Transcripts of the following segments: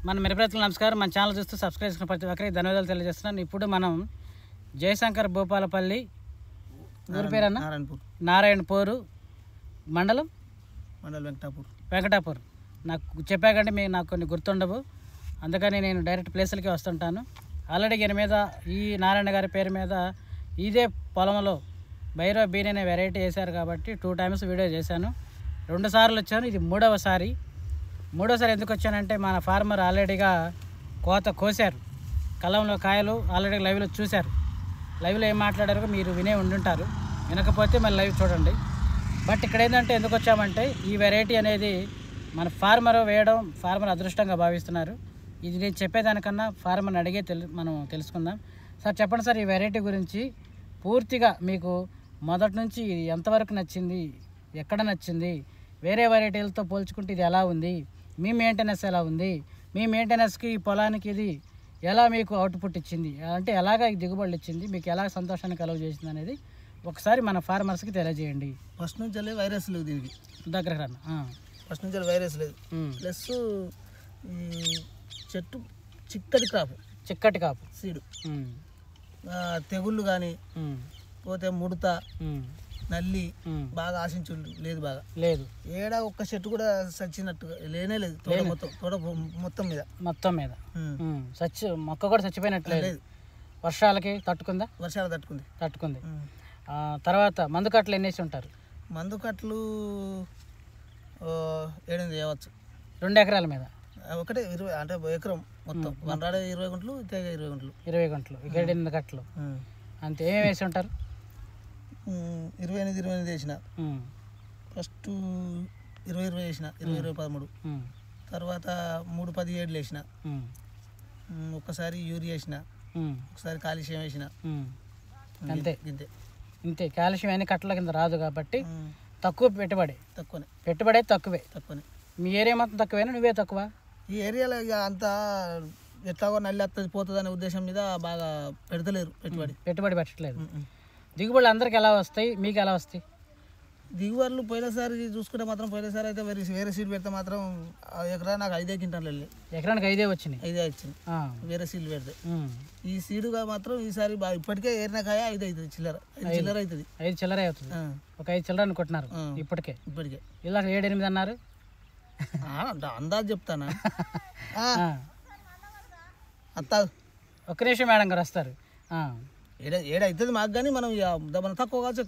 మన మిరప నమస్కారం. మన ఛానల్ చూస్తూ సబ్స్క్రైబ్ చేసుకున్న ప్రతి ఒక్కరికి ధన్యవాదాలు తెలియజేస్తున్నాను. ఇప్పుడు మనం జయశంకర్ భూపాలపల్లి ఊరి పేరన్న నారాయణపూర్ మండలం వెంకటాపూర్. నాకు చెప్పాకంటే నాకు కొన్ని గుర్తుండవు, అందుకని నేను డైరెక్ట్ ప్లేసులకి వస్తుంటాను. ఆల్రెడీ ఈయన మీద ఈ నారాయణ గారి పేరు మీద ఇదే పొలంలో భైరవ బీన్ అనే వెరైటీ వేశారు కాబట్టి 2 times వీడియో చేశాను. 2 సార్లు వచ్చాను, ఇది మూడవసారి ఎందుకు వచ్చానంటే మన ఫార్మర్ ఆల్రెడీగా కోత కోసారు, కళ్ళంలో కాయలు ఆల్రెడీ లైవ్లో చూశారు. లైవ్లో ఏం మాట్లాడారో మీరు వినే ఉండుంటారు, వినకపోతే మళ్ళీ లైవ్ చూడండి. బట్ ఇక్కడ ఏంటంటే ఎందుకు వచ్చామంటే ఈ వెరైటీ అనేది మన ఫార్మర్ వేయడం ఫార్మర్ అదృష్టంగా భావిస్తున్నారు. ఇది నేను చెప్పేదానికన్నా ఫార్మర్ని అడిగే మనం తెలుసుకుందాం. సార్ చెప్పండి సార్, ఈ వెరైటీ గురించి పూర్తిగా మీకు మొదటి నుంచి ఎంతవరకు నచ్చింది, ఎక్కడ నచ్చింది, వేరే వెరైటీలతో పోల్చుకుంటే ఇది ఎలా ఉంది, మీ మెయింటెనెన్స్ ఎలా ఉంది, మీ మెయింటెనెన్స్కి ఈ పొలానికి ఇది ఎలా మీకు అవుట్పుట్ ఇచ్చింది, అంటే ఎలాగ దిగుబడులు ఇచ్చింది, మీకు ఎలా సంతోషాన్ని కలుగు చేసింది అనేది ఒకసారి మన ఫార్మర్స్కి తెలియజేయండి. ఫస్ట్ నుంచి వైరస్ లేదు దీనికి, దగ్గర రాను. ఫస్ట్ నుంచి వైరస్ లేదు, ప్లస్ ఈ చెట్టు చిక్కటి కాపు సీడు, తెగుళ్ళు కానీ పోతే ముడత నల్లి బాగా ఆశించు లేదు, బాగా లేదు. ఏడా ఒక్క చెట్టు కూడా చచ్చినట్టుగా లేనే లేదు. తోట మొత్తం మీద మొక్క కూడా చచ్చిపోయినట్లేదు. వర్షాలకి తట్టుకుందా? వర్షాలు తట్టుకుంది. తర్వాత మందు కట్టలు ఎన్నేసి ఉంటారు? మందు కట్టలు 8 చేయవచ్చు. 2 ఎకరాల మీద ఒకటే 20, అంటే ఎకరం మొత్తం 20 గుంటలు, 20 గుంటలు, 8 కట్టలు అంతే. ఏమేమి వేసి ఉంటారు? 28 వేసిన, ఫస్ట్ 20 వేసిన, 20-13, తర్వాత 3-17 వేసిన, ఒక్కసారి యూరియా వేసిన, ఒకసారి కాల్షియం వేసిన. అంతే ఇంతే. కాల్షియం అన్ని కట్టల కింద రాదు కాబట్టి తక్కువ పెట్టుబడి తక్కువే. మీ ఏరియా మొత్తం తక్కువేనా, నువ్వే తక్కువ? ఈ ఏరియాలో ఇక అంతా ఎట్లాగో నల్లి వస్తుంది పోతుంది అనే ఉద్దేశం మీద బాగా పెడతలేరు, పెట్టుబడి పెట్టట్లేదు. దిగుబడులు అందరికి ఎలా వస్తాయి, మీకు ఎలా వస్తాయి? దిగుబడులు పోయినసారి చూసుకుంటే మాత్రం పోయినసారి అయితే వేరే సీడ్ పెడితే మాత్రం ఎకరా నాకు 5 క్వింటాలు వెళ్ళి, ఎకరానికి 5 వచ్చినాయి. 5 వచ్చింది వేరే సీడ్ పెడితే. ఈ సీడుగా మాత్రం ఈసారి ఇప్పటికే ఏరిన కాయ 5 అవుతుంది, చిల్లర 5 చిల్లర అవుతుంది. 5 చిల్లర అవుతుంది, ఒక 5 చిల్లర అనుకుంటున్నారు ఇప్పటికే. ఇలా 7-8 అన్నారు, అందాజు చెప్తానా? ఒక్క నిమిషం మేడం గారు వస్తారు. 7 అవుతుంది మాకు, కానీ మనం తక్కువ కావచ్చు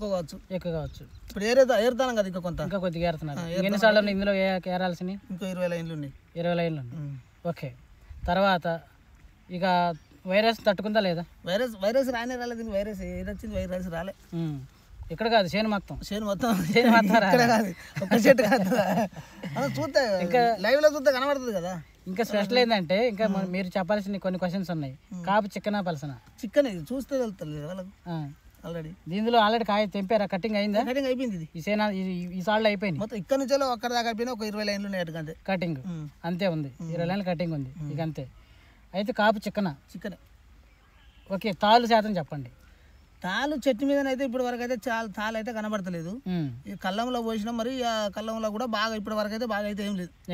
ఎక్కువ కావచ్చు. ఇప్పుడు ఏరుతాను కదా, ఇంకా కొద్దిగా ఏరుతున్నారు. ఎన్నిసార్లు ఇందులో ఏరాల్సినవి? ఇంకో 20 లైన్లు ఉన్నాయి. 20 లైన్లు. ఓకే. తర్వాత ఇక వైరస్ తట్టుకుందా లేదా? వైరస్ రానే రాలేదు. వైరస్ ఏదొచ్చింది, వైరస్ రాలే. ఇక్కడ కాదు, చేను మొత్తం కాదు, ఒక్క చెట్టు కాదు. చూస్తే ఇంకా లైవ్ లో చూస్తే కనబడుతుంది కదా. ఇంకా స్పెషల్ ఏంటంటే ఇంకా మీరు చెప్పాల్సిన కొన్ని క్వశ్చన్స్ ఉన్నాయి. కాపు చికెనా పలసన? చికెన్ చూస్తే వెళ్తుంది వాళ్ళకు. ఆల్రెడీ దీనిలో ఆల్రెడీ కాయ తెంపారా? కటింగ్ అయిందా? కటింగ్ అయిపోయింది. ఈ సార్లు అయిపోయింది మొత్తం. ఇక్కడ నుంచి అక్కడ దాకా అయిపోయినా ఒక 20 లైన్లు ఉన్నాయి అంతే కటింగ్. అంతే ఉంది, 20 లైన్లు కటింగ్ ఉంది ఇక అంతే. అయితే కాపు చికెన్. ఓకే. తాళ్ళు శాతం చెప్పండి. తాళ్ళు చెట్టు మీదనైతే ఇప్పటి వరకు అయితే తాళ్ళు అయితే కనబడతలేదు. ఈ కళ్ళంలో పోసినా మరి ఆ కళ్ళంలో కూడా బాగా ఇప్పటి వరకు అయితే బాగా అయితే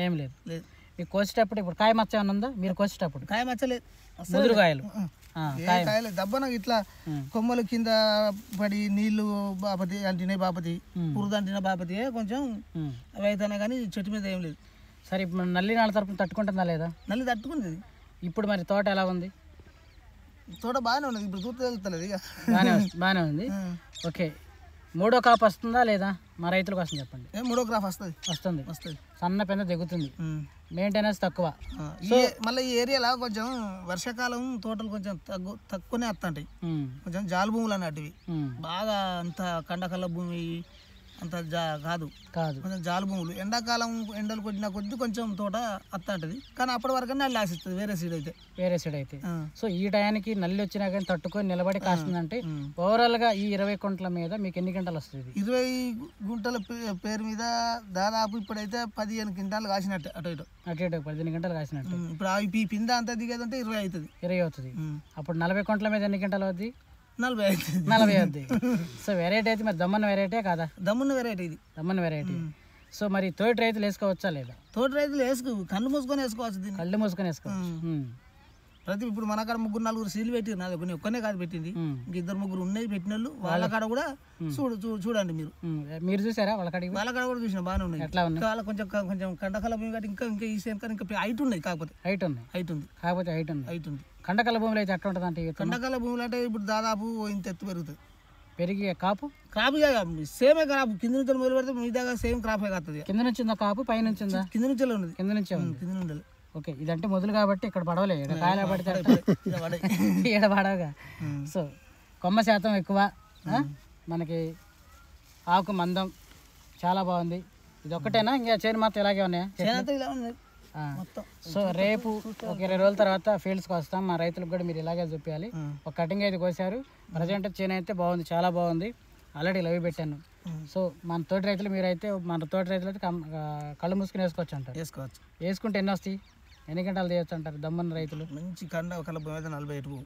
ఏం లేదు. మీకు కోసేటప్పుడు ఇప్పుడు కాయ మచ్చ ఏమన్నా ఉందా? మీరు కోసేటప్పుడు కాయ మచ్చలేదు, ముదురుకాయలు కాయలు దబ్బన ఇట్లా కొమ్మలు కింద పడి నీళ్లు బాపతి అంటినాయి, పురుదు అంటిన బాపతి కొంచెం అవి అయితేనే కానీ చెట్టు మీద ఏం లేదు. సరే, ఇప్పుడు నల్లి నాళ్ళ తరపున తట్టుకుంటుందా లేదా? నల్లి తట్టుకుంది. ఇప్పుడు మరి తోట ఎలా ఉంది? తోట బాగానే ఉన్నది, ఇప్పుడు చూస్తే వెళ్తలేదు ఇక. బాగానే ఉంది. ఓకే. 3వ కాపు వస్తుందా లేదా? మా రైతులకు వస్తుంది చెప్పండి. 3వ క్రాప్ వస్తుంది. సన్న పెద్ద దిగుతుంది, మెయింటెనెన్స్ తక్కువ. మళ్ళీ ఈ ఏరియాలో కొంచెం వర్షాకాలం తోటలు కొంచెం తక్కువనే వస్తుంటాయి. కొంచెం జాలు భూములు అన్నట్టువి, బాగా అంత కండకల్ల భూమి అంత కాదు, కొంచెం జాలు భూములు. ఎండాకాలం ఎండలు కొట్టిన కొద్ది కొంచెం తోట వస్తుంటది, కానీ అప్పటి వరకు నల్లి ఆశిస్తుంది వేరే సీడ్ అయితే. సో ఈ టయానికి నల్లి వచ్చినా కానీ తట్టుకొని నిలబడి కాస్తుందంటే ఓవరాల్ గా ఈ 20 గుంటల మీద మీకు ఎన్ని గంటలు వస్తుంది? 20 గుంటల పేరు మీద దాదాపు ఇప్పుడైతే 15 క్వింటాలు కాసినట్టు, అటు ఇటు 15 గంటలు కాసినట్టు. ఇప్పుడు ఈ పింద అంతా దిగేదంటే 20 అవుతుంది. అప్పుడు 40 గుంటల మీద ఎన్ని గంటలు అవుతుంది? 40 అవుతుంది. సో వెరైటీ అయితే మరి దమ్మన్న వెరైటీ కాదా? దమ్మన్న వెరైటీ ఇది. దమ్మన్న వెరైటీ. సో మరి తోటి రైతులు వేసుకోవచ్చా లేదా? తోటి రైతులు కళ్ళు మూసుకొని వేసుకోవచ్చు దీన్ని. కళ్ళు మూసుకొని వేసుకోవచ్చు. ప్రతి ఇప్పుడు మన కాడ 3-4 సీలు పెట్టి నాది కొన్ని ఒక్కనే కాదు పెట్టింది, ఇంక 2-3 ఉన్నాయి పెట్టిన వాళ్ళు. వాళ్ళ కాడ కూడా చూడండి మీరు చూసారా? వాళ్ళ కాడ కూడా చూసిన బాగానే ఉన్నాయి. ఎట్లా ఉన్నాయి? చాలా కొంచెం కండకాల భూమి కాబట్టి ఇంకా ఈ సేమ్ ఇంకా హైట్ ఉన్నాయి. కాకపోతే హైట్ ఉంది. కండకాల భూమిలో అయితే ఎట్లా ఉంటుంది అంటే? కండకాల భూములు అంటే ఇప్పుడు దాదాపు ఇంత ఎత్తు పెరుగుతుంది. పెరిగి కాపు సేమే క్రాప్ కింద నుంచి మొదలు పెడితే మీ దగ్గర సేమ్ క్రాప్ అవుతుంది. కింద నుంచి ఉందా కాపు? పైన నుంచి ఉందా? కింద నుంచే ఉన్నది. కింద నుంచే ఉండాలి. ఓకే, ఇదంటే మొదలు కాబట్టి ఇక్కడ పడవలే, ఇక్కడ కాయలు పడితే ఇక్కడ పడవగా. సో కొమ్మ శాతం ఎక్కువ, మనకి ఆకు మందం చాలా బాగుంది. ఇది ఒక్కటేనా? ఇంకా చేను మాత్రం ఇలాగే ఉన్నాయా? సో రేపు ఒక 20 రోజుల తర్వాత ఫీల్డ్స్కి వస్తాం. మా రైతులకు కూడా మీరు ఇలాగే చూపించాలి. ఒక కటింగ్ అయితే కోసారు. ప్రజెంట్ చేను అయితే బాగుంది, చాలా బాగుంది. ఆల్రెడీ లవ్ పెట్టాను. సో మన తోటి రైతులు మీరైతే కళ్ళు మూసుకుని వేసుకోవచ్చు అంటారు. వేసుకుంటే ఎన్ని వస్తాయి? ఎన్ని గంటలు తీయచ్చు అంటారు దమ్మన్న రైతులు? మంచి కండ ఒక 40 పోవు.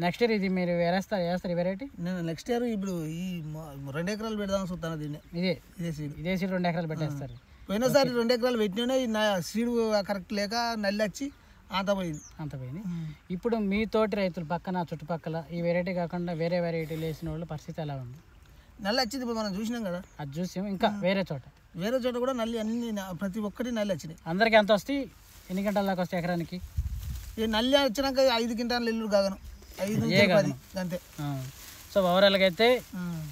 నెక్స్ట్ ఇయర్ ఇది మీరు వేస్తారు ఈ వెరైటీ? నేను నెక్స్ట్ ఇయర్ ఇప్పుడు ఈ 2 ఎకరాలు పెడదాం చూస్తాను దీన్ని. ఇదే సీడ్ 2 ఎకరాలు పెట్టేస్తారు. పోయినసారి 2 ఎకరాలు పెట్టినా సీడ్ కరెక్ట్ లేక నల్లి వచ్చి అంత పోయింది. ఇప్పుడు మీ తోటి రైతులు పక్కన చుట్టుపక్కల ఈ వెరైటీ కాకుండా వేరే వెరైటీలు వేసిన వాళ్ళ పరిస్థితి ఎలా ఉంది? నల్లి వచ్చింది. ఇప్పుడు మనం చూసినాం కదా, అది చూసాం. ఇంకా వేరే చోట కూడా నల్లి అన్ని ప్రతి ఒక్కటి నల్లి వచ్చినాయి. అందరికి ఎంత వస్తాయి? ఎన్ని గంటల దాకా వస్తాయి ఎకరానికి? ఈ నల్లి వచ్చినాక 5 క్వింటాలు ఇల్లు కాగను, 5-10 అంతే. సో ఓవరాల్గా అయితే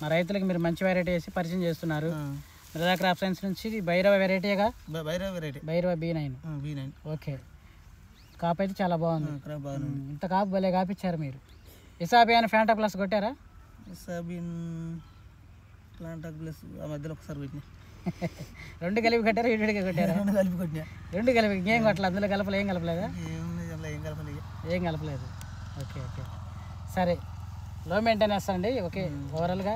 మా రైతులకు మీరు మంచి వెరైటీ వేసి పరిచయం చేస్తున్నారు. మృదా క్రాప్ సైన్స్ నుంచి భైరవ వెరైటీగా? భైరవ B9. ఓకే, కాపు అయితే చాలా బాగుంది. ఇంత కాపు భలే కాపిచ్చారు మీరు. ఇసాబియాన్ ఫ్యాంటా ప్లస్ కొట్టారా? ఆ మధ్యలో ఒకసారి పెట్టినా. 2 కలిపి కట్టారా? విడివిడిగా కొట్టారా? 2 కలిపి. ఏం కొట్టలేదు అందులో? ఏం కలపలేదా? ఏం కలపలేదు. ఓకే. సరే, లో మెయింటెనెన్స్ అండి. ఓకే, ఓవరాల్గా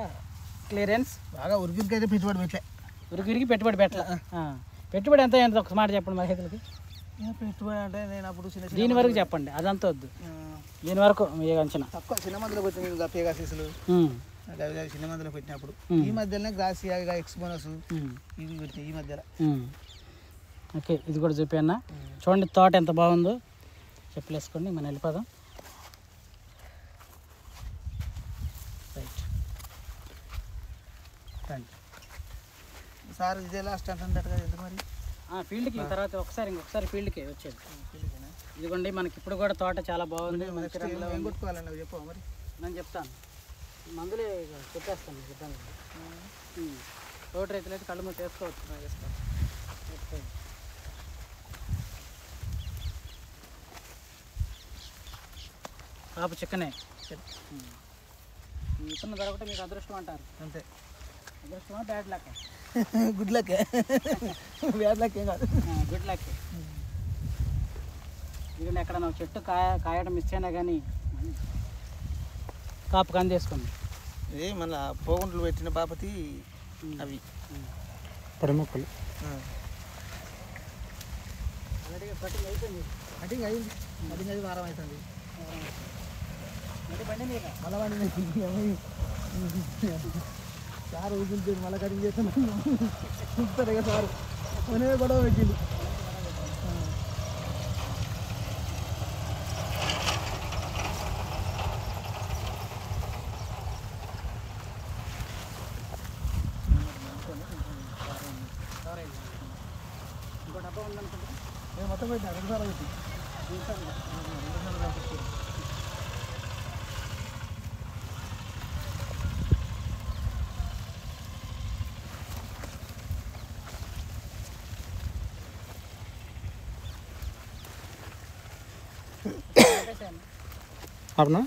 క్లియరెన్స్ బాగా ఉరికిరికైతే ఉరికి పెట్టుబడి పెట్టాల. పెట్టుబడి ఎంత అయింది ఒక మాట చెప్పండి మా రైతులకి. పెట్టుబడి అంటే నేను అప్పుడు దీని వరకు చెప్పండి, అదంతా వద్దు. దీని వరకు అంచనా తక్కువ. చిన్న మందులో పెట్టిన పేగాసీసులు చిన్న మందులో పెట్టినప్పుడు ఈ మధ్యలోనే గ్రాసియా ఎక్స్బోనస్ ఇవి పెట్టినాయి ఈ మధ్యలో. ఓకే, ఇది కూడా చూపి చూడండి తోట ఎంత బాగుందో. చెప్పులు వేసుకోండి, మనం వెళ్ళిపోదాం. రైట్ సార్ ఇదే లాస్ట్ అంటున్నట్టు కదా ఎంత మరి? ఫీల్డ్కి తర్వాత ఇంకొకసారి ఫీల్డ్కి వచ్చేది. ఇదిగోండి మనకి ఇప్పుడు కూడా తోట చాలా బాగుంది. ఏం కొట్టుకోవాలండి చెప్పు మరి? నేను చెప్తాను, మందులే చెప్పేస్తాను. తోట రైతులు అయితే కళ్ళు మూసి వేసుకోవచ్చు. కాపు చిక్కనే ఇతను దొరకటే మీకు అదృష్టం అంటారు. అంతే. అదృష్టమా bad luck? Good luck. Bad luck ఏం కాదు, గుడ్ లక్. ఎందుకంటే ఎక్కడ నాకు చెట్టు కాయడం మిస్ అయినా కానీ కాపు కందేసుకుంది. ఇది మళ్ళీ పోగుంట్లు పెట్టిన బాపతి అవి పొడి మొక్కలు. కటింగ్ అయింది వారం అవుతుంది. మళ్ళీ బండి సార్ ఊపించారు, మళ్ళీ కటింగ్ చేస్తాను ఇక సార్ కొనే గొడవ పెట్టింది. ఇంకో డబ్బా ఉందనుకుంటా. నేను మొత్తం పెట్టినా 2 సార్లు పెట్టి. अपना